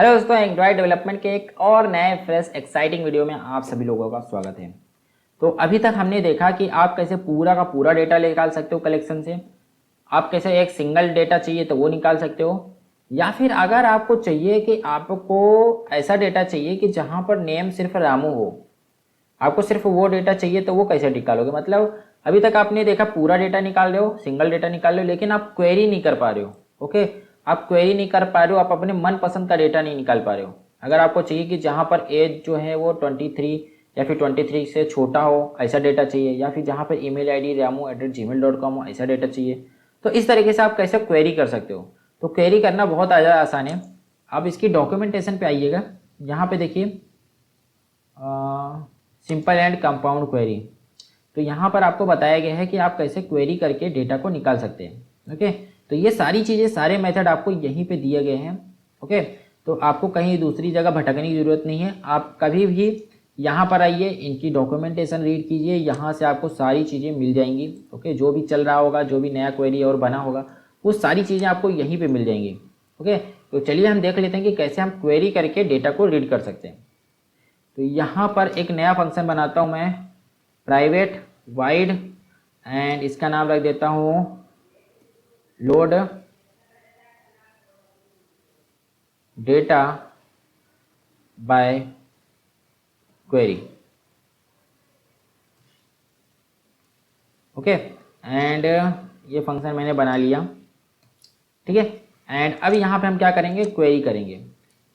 Hello दोस्तों, Android development के एक और नए फ्रेश एक्साइटिंग वीडियो में आप सभी लोगों का स्वागत है। तो अभी तक हमने देखा कि आप कैसे पूरा का पूरा डेटा निकाल सकते हो कलेक्शन से। आप कैसे एक सिंगल डेटा चाहिए तो वो निकाल सकते हो, या फिर अगर आपको चाहिए कि आपको ऐसा डेटा चाहिए कि जहाँ पर नेम सिर्फ रामू हो, आपको सिर्फ वो डेटा चाहिए तो वो कैसे निकालोगे। मतलब अभी तक आपने देखा पूरा डेटा निकाल रहे हो, सिंगल डेटा निकाल रहे हो, लेकिन आप क्वेरी नहीं कर पा रहे हो। ओके, आप क्वेरी नहीं कर पा रहे हो, आप अपने मनपसंद का डेटा नहीं निकाल पा रहे हो। अगर आपको चाहिए कि जहाँ पर एज जो है वो 23 या फिर 23 से छोटा हो, ऐसा डेटा चाहिए, या फिर जहाँ पर ईमेल आईडी ramu@gmail.com हो, ऐसा डेटा चाहिए, तो इस तरीके से आप कैसे क्वेरी कर सकते हो। तो क्वेरी करना बहुत ज़्यादा आसान है। आप इसकी डॉक्यूमेंटेशन पे आइएगा, यहाँ पे देखिए सिंपल एंड कंपाउंड क्वेरी। तो यहाँ पर आपको बताया गया है कि आप कैसे क्वेरी करके डेटा को निकाल सकते हैं। ओके, तो ये सारी चीज़ें, सारे मेथड आपको यहीं पे दिए गए हैं। ओके, तो आपको कहीं दूसरी जगह भटकने की ज़रूरत नहीं है। आप कभी भी यहाँ पर आइए, इनकी डॉक्यूमेंटेशन रीड कीजिए, यहाँ से आपको सारी चीज़ें मिल जाएंगी। ओके, जो भी चल रहा होगा, जो भी नया क्वेरी और बना होगा, वो सारी चीज़ें आपको यहीं पर मिल जाएंगी। ओके, तो चलिए हम देख लेते हैं कि कैसे हम क्वेरी करके डेटा को रीड कर सकते हैं। तो यहाँ पर एक नया फंक्शन बनाता हूँ मैं, प्राइवेट वाइड, एंड इसका नाम रख देता हूँ load data bye query. Okay, and ये फंक्शन मैंने बना लिया। ठीक है, एंड अब यहाँ पे हम क्या करेंगे, क्वेरी करेंगे।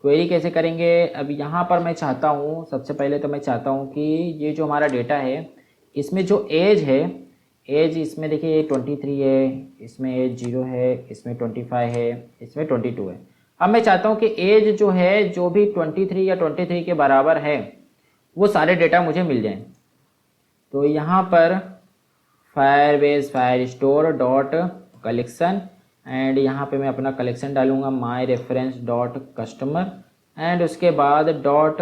क्वेरी कैसे करेंगे, अब यहाँ पर मैं चाहता हूँ, सबसे पहले तो मैं चाहता हूँ कि ये जो हमारा डेटा है, इसमें जो एज है, एज इसमें देखिए 23 है, इसमें एज 0 है, इसमें 25 है, इसमें 22 है। अब मैं चाहता हूँ कि एज जो है, जो भी 23 या 23 के बराबर है, वो सारे डेटा मुझे मिल जाएं। तो यहाँ पर Firebase Firestore dot collection, and यहाँ पे मैं अपना कलेक्शन डालूंगा माई रेफरेंस डॉट कस्टमर, एंड उसके बाद डॉट,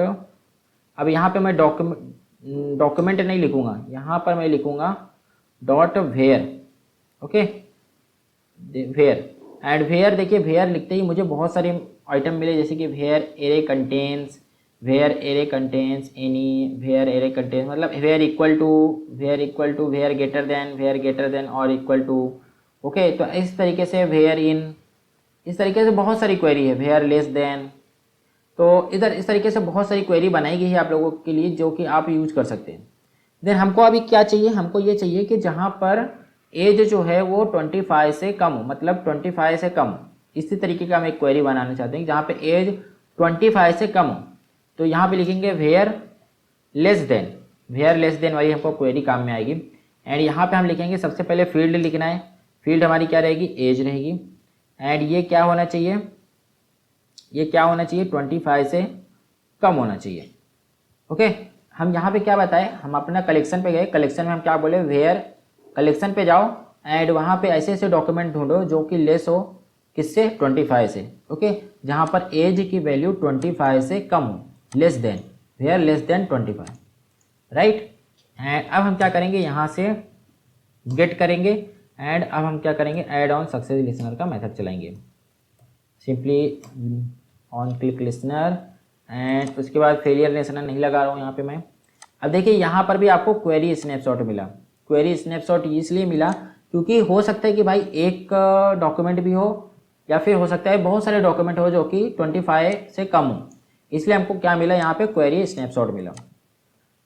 अब यहाँ पे मैं डॉक्यूमेंट नहीं लिखूंगा, यहाँ पर मैं लिखूंगा dot where. Okay, where, and where, देखिए वेयर लिखते ही मुझे बहुत सारे आइटम मिले, जैसे कि where array contains, where array contains any, where array contains, मतलब where equal to, where equal to, where greater than, where greater than और इक्वल टू। ओके, तो इस तरीके से वेयर इन, इस तरीके से बहुत सारी क्वेरी है, वेयर लेस देन। तो इधर इस तरीके से बहुत सारी क्वेरी बनाई गई है आप लोगों के लिए, जो कि आप यूज कर सकते हैं। देन हमको अभी क्या चाहिए, हमको ये चाहिए कि जहाँ पर एज जो है वो 25 से कम हो, मतलब 25 से कम, इसी तरीके का हम एक क्वेरी बनाना चाहते हैं जहाँ पे एज 25 से कम हो। तो यहाँ पे लिखेंगे where less than, where less than वाली हमको क्वेरी काम में आएगी। एंड यहाँ पे हम लिखेंगे, सबसे पहले फील्ड लिखना है, फील्ड हमारी क्या रहेगी, एज रहेगी। एंड ये क्या होना चाहिए, ये क्या होना चाहिए, 25 से कम होना चाहिए। ओके, हम यहाँ पे क्या बताए, हम अपना कलेक्शन पे गए, कलेक्शन में हम क्या बोले, वेयर कलेक्शन पे जाओ, एंड वहाँ पे ऐसे ऐसे डॉक्यूमेंट ढूंढो जो कि लेस हो, किससे, 25 से। ओके, जहाँ पर एज की वैल्यू 25 से कम हो, less than, where less than 25, right. And अब हम क्या करेंगे, यहाँ से गेट करेंगे, एंड अब हम क्या करेंगे, ऐड ऑन सक्सेस लिसनर का मेथड चलाएंगे, simply on click listener, and उसके बाद फेलियर लिसनर नहीं लगा रहा हूँ यहाँ पे मैं। अब देखिए यहाँ पर भी आपको क्वेरी स्नैपशॉट मिला। क्वेरी स्नैपशॉट इसलिए मिला क्योंकि हो सकता है कि भाई एक डॉक्यूमेंट भी हो, या फिर हो सकता है बहुत सारे डॉक्यूमेंट हो जो कि 25 से कम हो, इसलिए हमको क्या मिला, यहाँ पे क्वेरी स्नैपशॉट मिला।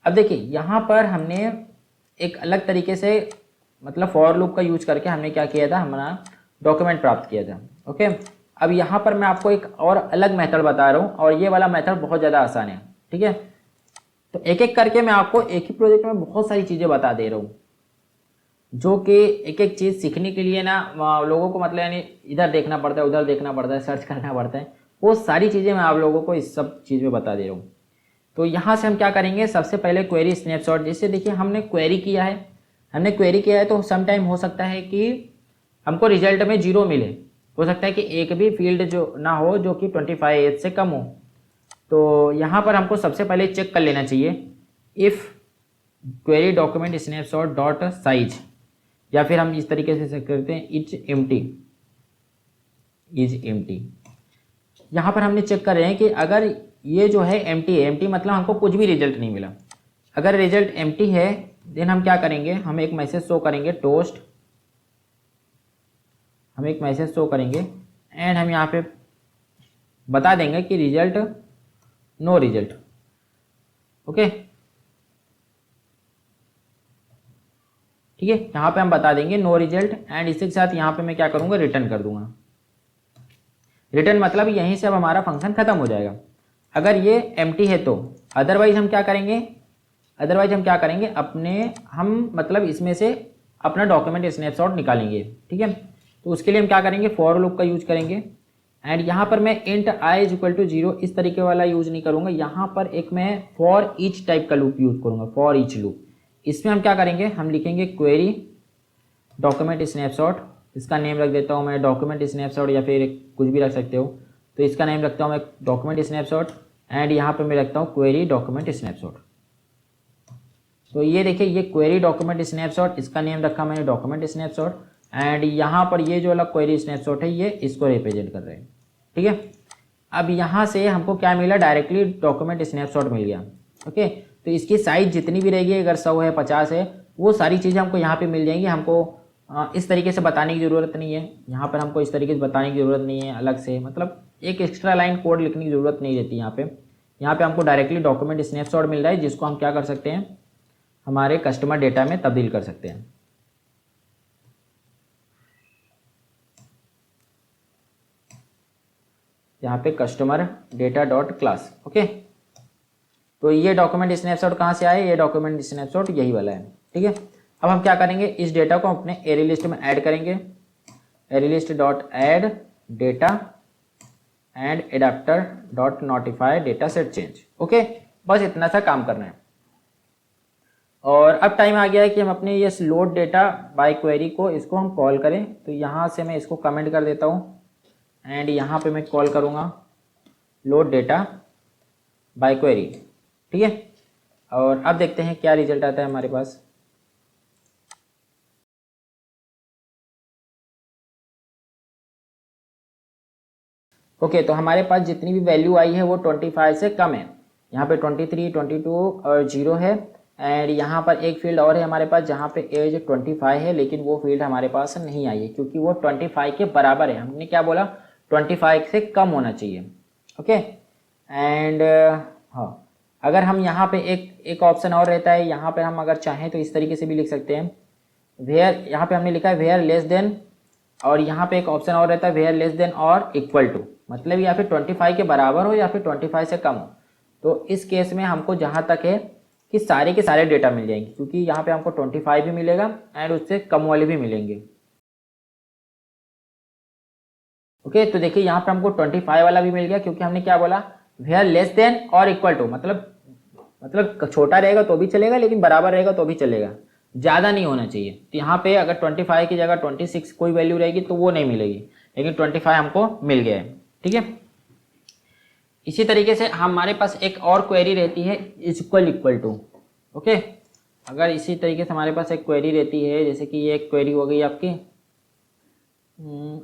अब देखिए यहाँ पर हमने एक अलग तरीके से, मतलब फॉर लूप का यूज करके हमने क्या किया था, हमारा डॉक्यूमेंट प्राप्त किया था। ओके, अब यहाँ पर मैं आपको एक और अलग मेथड बता रहा हूँ, और ये वाला मेथड बहुत ज़्यादा आसान है। ठीक है, तो एक एक करके मैं आपको एक ही प्रोजेक्ट में बहुत सारी चीज़ें बता दे रहा हूँ, जो कि एक एक चीज़ सीखने के लिए ना लोगों को, मतलब यानी इधर देखना पड़ता है, उधर देखना पड़ता है, सर्च करना पड़ता है, वो सारी चीज़ें मैं आप लोगों को इस सब चीज़ में बता दे रहा हूँ। तो यहाँ से हम क्या करेंगे, सबसे पहले क्वेरी स्नैपशॉट, जिससे देखिए हमने क्वेरी किया है, तो सम टाइम हो सकता है कि हमको रिजल्ट में 0 मिले, हो सकता है कि एक भी फील्ड जो ना हो जो कि 25 एज से कम हो। तो यहाँ पर हमको सबसे पहले चेक कर लेना चाहिए, if query document snapshot dot size, या फिर हम इस तरीके से करते हैं इज एम्प्टी, यहाँ पर हमने चेक कर रहे हैं कि अगर ये जो है एम्प्टी है, एम्प्टी मतलब हमको कुछ भी रिजल्ट नहीं मिला, अगर रिजल्ट एम्प्टी है देन हम क्या करेंगे, हम एक मैसेज शो करेंगे टोस्ट, हम एक मैसेज शो करेंगे एंड हम यहाँ पे बता देंगे कि रिजल्ट नो रिजल्ट। ओके ठीक है, यहाँ पे हम बता देंगे नो रिजल्ट एंड इसी के साथ यहाँ पे मैं क्या करूँगा, रिटर्न कर दूंगा। रिटर्न मतलब यहीं से अब हमारा फंक्शन खत्म हो जाएगा अगर ये एम्प्टी है तो। अदरवाइज हम क्या करेंगे, अदरवाइज हम क्या करेंगे, अपने हम मतलब इसमें से अपना डॉक्यूमेंट स्नैपशॉट निकालेंगे। ठीक है, तो उसके लिए हम क्या करेंगे, फॉर लूप का यूज करेंगे एंड यहाँ पर मैं int i is equal to 0 इस तरीके वाला यूज नहीं करूँगा, यहाँ पर एक मैं फॉर ईच टाइप का लूप यूज करूँगा, फॉर ईच लूप। इसमें हम क्या करेंगे, हम लिखेंगे क्वेरी डॉक्यूमेंट स्नैपशॉट, इसका नेम रख देता हूँ मैं डॉक्यूमेंट स्नैपशॉट या फिर कुछ भी रख सकते हो, तो इसका नेम रखता हूँ मैं डॉक्यूमेंट स्नैपशॉट एंड यहाँ पे मैं रखता हूँ क्वेरी डॉक्यूमेंट स्नैपशॉट। तो ये देखिए ये क्वेरी डॉक्यूमेंट स्नैपशॉट, इसका नेम रखा मैंने डॉक्यूमेंट स्नैपशॉट एंड यहाँ पर ये जो अलग क्वेरी स्नैपशॉट है ये इसको रिप्रेजेंट कर रहे हैं। ठीक है, अब यहाँ से हमको क्या मिला, डायरेक्टली डॉक्यूमेंट स्नैपशॉट मिल गया। ओके, तो इसकी साइज जितनी भी रहेगी, अगर 100 है 50 है, वो सारी चीज़ें हमको यहाँ पे मिल जाएंगी। हमको इस तरीके से बताने की ज़रूरत नहीं है, यहाँ पर हमको इस तरीके से बताने की ज़रूरत नहीं है अलग से, मतलब एक एक्स्ट्रा लाइन कोड लिखने की ज़रूरत नहीं रहती यहाँ पे। यहाँ पे हमको डायरेक्टली डॉक्यूमेंट स्नैपशॉट मिल रहा है जिसको हम क्या कर सकते हैं, हमारे कस्टमर डेटा में तब्दील कर सकते हैं। यहाँ पे customer data dot class. Okay, तो ये डॉक्यूमेंट स्नैपशॉट कहाँ से आए, ये डॉक्यूमेंट स्नैपशॉट यही वाला है। ठीक है, अब हम क्या करेंगे, इस डेटा को अपने एरे लिस्ट में ऐड करेंगे, array list dot add data and adapter dot notify data set change. Okay, बस इतना सा काम करना है। और अब टाइम आ गया है कि हम अपने ये लोड डेटा बाय क्वेरी को इसको हम कॉल करें। तो यहाँ से मैं इसको कमेंट कर देता हूँ एंड यहाँ पे मैं कॉल करूँगा लोड डेटा बाय क्वेरी। ठीक है, और अब देखते हैं क्या रिजल्ट आता है हमारे पास। ओके, तो हमारे पास जितनी भी वैल्यू आई है वो 25 से कम है। यहाँ पे 23, 22 और 0 है एंड यहाँ पर एक फील्ड और है हमारे पास जहाँ पे एज 25 है, लेकिन वो फील्ड हमारे पास नहीं आई है क्योंकि वो 25 के बराबर है। हमने क्या बोला, 25 से कम होना चाहिए। ओके, एंड हाँ, अगर हम यहाँ पे एक ऑप्शन और रहता है, यहाँ पे हम अगर चाहें तो इस तरीके से भी लिख सकते हैं, वेयर, यहाँ पे हमने लिखा है वेयर लेस देन, और यहाँ पे एक ऑप्शन और रहता है वेयर लेस देन और इक्वल टू, मतलब या फिर 25 के बराबर हो या फिर 25 से कम हो। तो इस केस में हमको जहाँ तक है कि सारे के सारे डेटा मिल जाएंगे, क्योंकि यहाँ पे हमको 25 भी मिलेगा एंड उससे कम वाले भी मिलेंगे। ओके, तो देखिए यहाँ पे हमको 25 वाला भी मिल गया क्योंकि हमने क्या बोला, वेयर लेस देन और इक्वल टू, मतलब छोटा रहेगा तो भी चलेगा लेकिन बराबर रहेगा तो भी चलेगा, ज़्यादा नहीं होना चाहिए। तो यहाँ पे अगर 25 की जगह 26 कोई वैल्यू रहेगी तो वो नहीं मिलेगी, लेकिन 25 हमको मिल गया है। ठीक है, इसी तरीके से हमारे पास एक और क्वेरी रहती है इक्वल टू। ओके, अगर इसी तरीके से हमारे पास एक क्वेरी रहती है, जैसे कि ये एक क्वेरी हो गई आपकी,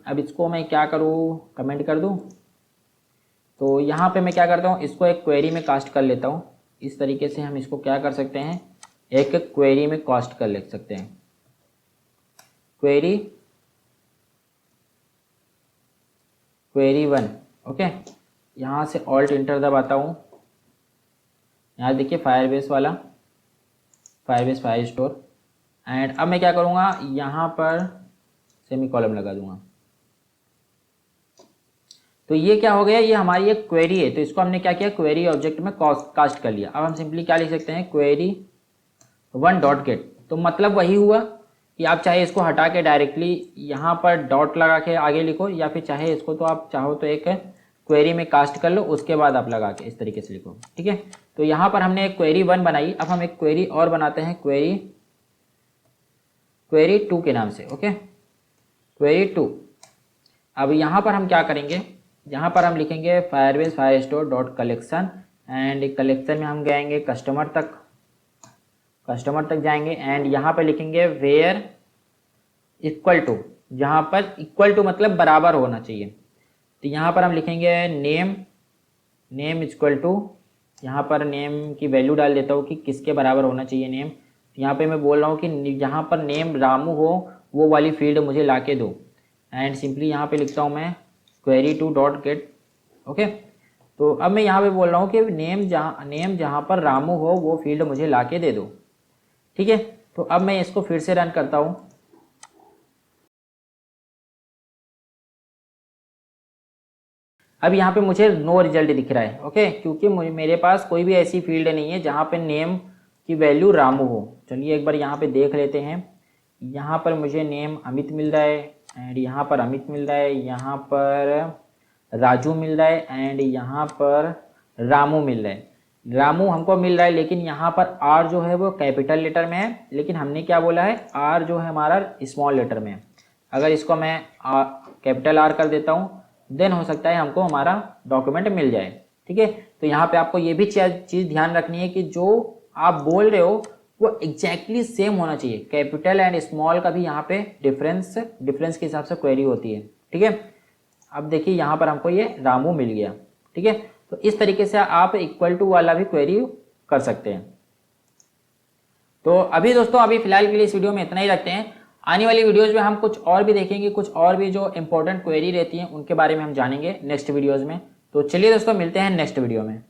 अब इसको मैं क्या करूँ, कमेंट कर दूँ। तो यहाँ पे मैं क्या करता हूँ, इसको एक क्वेरी में कास्ट कर लेता हूँ। इस तरीके से हम इसको क्या कर सकते हैं, एक क्वेरी में कास्ट कर ले सकते हैं। क्वेरी 1। ओके, यहाँ से ऑल्ट इंटर दबाता हूँ, यहाँ देखिए फायरबेस वाला, फायरबेस फायर स्टोर, एंड अब मैं क्या करूँगा, यहाँ पर सेमी कॉलम लगा दूंगा। तो ये क्या हो गया, ये हमारी एक क्वेरी है, तो इसको हमने क्या किया, क्वेरी ऑब्जेक्ट में कास्ट कर लिया। अब हम सिंपली क्या लिख सकते हैं, क्वेरी 1 डॉट गेट। तो मतलब वही हुआ कि आप चाहे इसको हटा के डायरेक्टली यहाँ पर डॉट लगा के आगे लिखो, या फिर चाहे इसको तो आप चाहो तो एक क्वेरी में कास्ट कर लो, उसके बाद आप लगा के इस तरीके से लिखो। ठीक है, तो यहाँ पर हमने एक क्वेरी 1 बनाई, अब हम एक क्वेरी और बनाते हैं, क्वेरी 2 के नाम से। Okay, query 2। अब यहाँ पर हम क्या करेंगे, यहाँ पर हम लिखेंगे Firebase fire store dot collection, and collection में हम जाएंगे कस्टमर तक जाएंगे एंड यहाँ पे लिखेंगे वेयर इक्वल टू, जहाँ पर इक्वल टू मतलब बराबर होना चाहिए। तो यहाँ पर हम लिखेंगे नेम इक्वल टू, यहाँ पर नेम की वैल्यू डाल देता हूँ कि किसके बराबर होना चाहिए नेम। यहाँ पे मैं बोल रहा हूँ कि जहाँ पर नेम रामू हो वो वाली फील्ड मुझे ला के दो। एंड सिंपली यहाँ पे लिखता हूँ मैं query to dot gate. Okay, तो अब मैं यहाँ पे बोल रहा हूँ कि नेम जहाँ पर रामू हो वो फील्ड मुझे ला के दे दो। ठीक है, तो अब मैं इसको फिर से रन करता हूँ। अब यहाँ पे मुझे नो रिजल्ट दिख रहा है। ओके, क्योंकि मेरे पास कोई भी ऐसी फील्ड नहीं है जहाँ पे नेम की वैल्यू रामू हो। चलिए एक बार यहाँ पे देख लेते हैं। यहाँ पर मुझे नेम अमित मिल रहा है, एंड यहाँ पर अमित मिल रहा है, यहाँ पर राजू मिल रहा है, एंड यहाँ पर रामू मिल रहा है। रामू हमको मिल रहा है, लेकिन यहाँ पर आर जो है वो कैपिटल लेटर में है, लेकिन हमने क्या बोला है, आर जो है हमारा स्मॉल लेटर में है। अगर इसको मैं कैपिटल आर कर देता हूँ देन हो सकता है हमको हमारा डॉक्यूमेंट मिल जाए। ठीक है, तो यहाँ पे आपको ये भी चीज़ ध्यान रखनी है कि जो आप बोल रहे हो वो एग्जैक्टली सेम होना चाहिए। कैपिटल एंड स्मॉल का भी यहाँ पे डिफरेंस के हिसाब से क्वेरी होती है। ठीक है, अब देखिए यहाँ पर हमको ये रामू मिल गया। ठीक है, तो इस तरीके से आप इक्वल टू वाला भी क्वेरी कर सकते हैं। तो अभी दोस्तों अभी फिलहाल के लिए इस वीडियो में इतना ही रखते हैं। आने वाली वीडियोज़ में हम कुछ और भी देखेंगे, कुछ और भी जो इंपॉर्टेंट क्वेरी रहती हैं उनके बारे में हम जानेंगे नेक्स्ट वीडियोज़ में। तो चलिए दोस्तों मिलते हैं नेक्स्ट वीडियो में।